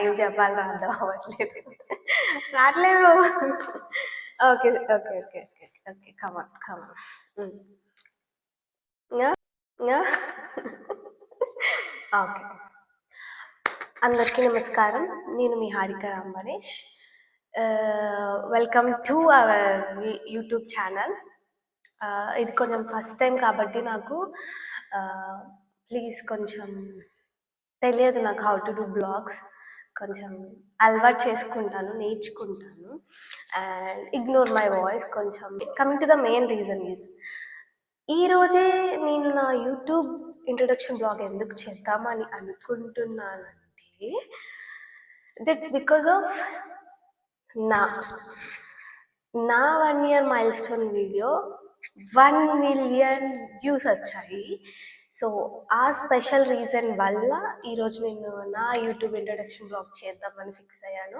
ఏం చెప్పాలి అర్థం అవ్వట్లేదు. రావట్లేదు. Okay okay okay okay okay come on come on. Okay, అందరికీ నమస్కారం. నేను మీ Harika Rambanesh. Welcome to our YouTube channel. ఇది కొంచెం ఫస్ట్ టైం కాబట్టి నాకు ప్లీజ్ కొంచెం తెలియదు నాకు హౌ టు డూ బ్లాగ్స్. కొంచెం అలవాటు చేసుకుంటాను, నేర్చుకుంటాను. And ignore my voice. కొంచెం coming to the main reason is, ఈరోజే నేను నా యూట్యూబ్ ఇంట్రొడక్షన్ బ్లాగ్ ఎందుకు చేద్దామని అనుకుంటున్నానంటే, దట్స్ బికాజ్ ఆఫ్ నా 1 year mile stone video 1 million views వచ్చాయి. సో ఆ స్పెషల్ రీజన్ వల్ల ఈరోజు నేను నా యూట్యూబ్ ఇంట్రొడక్షన్ బ్లాగ్ చేద్దామని ఫిక్స్ అయ్యాను.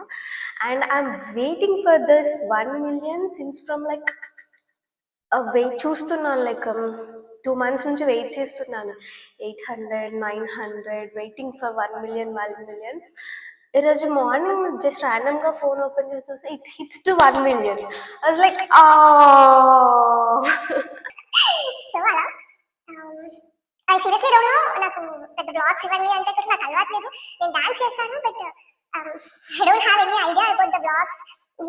And I'm waiting for this 1 million since from like weight చూస్తున్నాను. లైక్ 2 months నుంచి వెయిట్ చేస్తున్నాను. 800, 900 వెయిటింగ్ ఫర్ 1 million. ఈరోజు మార్నింగ్ జస్ట్ ర్యాండమ్గా ఫోన్ ఓపెన్ చేసి చూస్తే it hits to 1 million. I was like so అలా ఐ సీరియస్లీ డోంట్ నో. నాకు పెద్ద బ్లాగ్స్ ఇవన్నీ అంటే నాకు అలవాట్లేదు. నేను డాన్స్ చేస్తాను, but I don't have any idea about the blogs.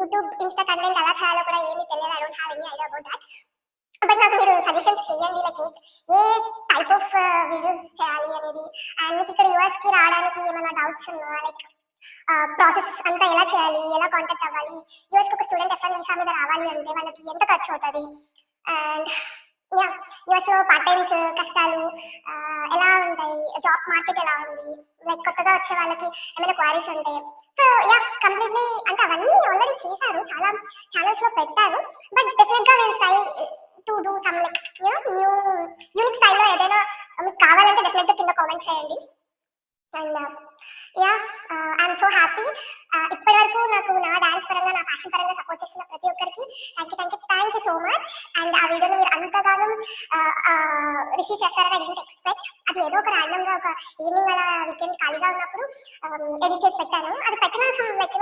YouTube Insta content ఎలా చేయాలో కూడా ఏమీ తెలియదు. I don't have any idea about that. But నాకు మీరు సజెషన్స్ చేయండి, like a type of videos చేయాలి అనేది. అండ్ మీకు ఇక్కడ యూఎస్కి రావడానికి ఏమైనా డౌట్స్ ఉన్నా, లైక్ ప్రాసెస్ అంతా ఎలా చేయాలి, ఎలా కాంటాక్ట్ అవ్వాలి, యూఎస్కి ఒక స్టూడెంట్ ఎఫ్ఎన్ వీసా మీద రావాలి అంటే వాళ్ళకి ఎంత ఖర్చు అవుతుంది, అండ్ యూఎస్లో పార్ట్ టైమ్స్ కష్టాలు ఎలా ఉంటాయి, జాబ్ మార్కెట్ ఎలా ఉంది, లైక్ కొత్తగా వచ్చే వాళ్ళకి ఏమైనా క్వారీస్ ఉంటాయి. సో కంప్లీట్లీ అంటే అవన్నీ ఆల్రెడీ చేశారు, చాలా ఛానల్స్లో పెట్టారు. బట్ డెఫినెట్గా నేను try to do some like new unique స్టైల్లో ఏదైనా మీకు కావాలంటే డెఫినెట్గా కింద కామెంట్ చేయండి. And I'm so happy. ఇప్పటి వరకు నాకు నా డాన్స్ పరంగా, నా ఫ్యాషన్ పరంగా సపోర్ట్ చేసిన ప్రతి ఒక్కరికి thank you so much. And ఆ వీడియోని మీరు అంతగానో రిసీవ్ చేస్తారని ఐ డోంట్ ఎక్స్పెక్ట్. అది ఏదో ఒక ర్యాండమ్గా ఒక ఈవినింగ్ అలా వీకెండ్ ఖాళీగా ఉన్నప్పుడు ఎడిట్ చేసి పెట్టాను. అది పెట్టిన లైక్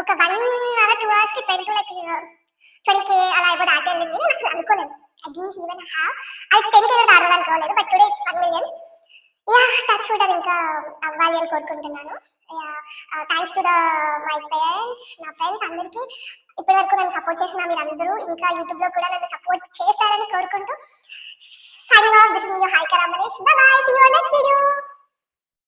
ఒక 1 hour 2 hours కి 10 to like 20K అలా ఏదో దాటి వెళ్ళింది. నేను అసలు అనుకోలేదు. ఐ డింట్ ఈవెన్ హ్యావ్ అది 10K కూడా దాటాలి అనుకోలేదు. But today it's 1 million. Touch wood అది ఇంకా అవ్వాలి అని కోరుకుంటున్నాను. థ్యాంక్స్ టు మై పేరెంట్స్, నా ఫ్రెండ్స్ అందరికీ ఇప్పటి వరకు నన్ను సపోర్ట్ చేసిన మీరందరూ, ఇంకా యూట్యూబ్లో కూడా నన్ను సపోర్ట్ చేస్తారని కోరుకుంటూ signing off. This is your Harika Rambanesh. Bye bye, see you on next video.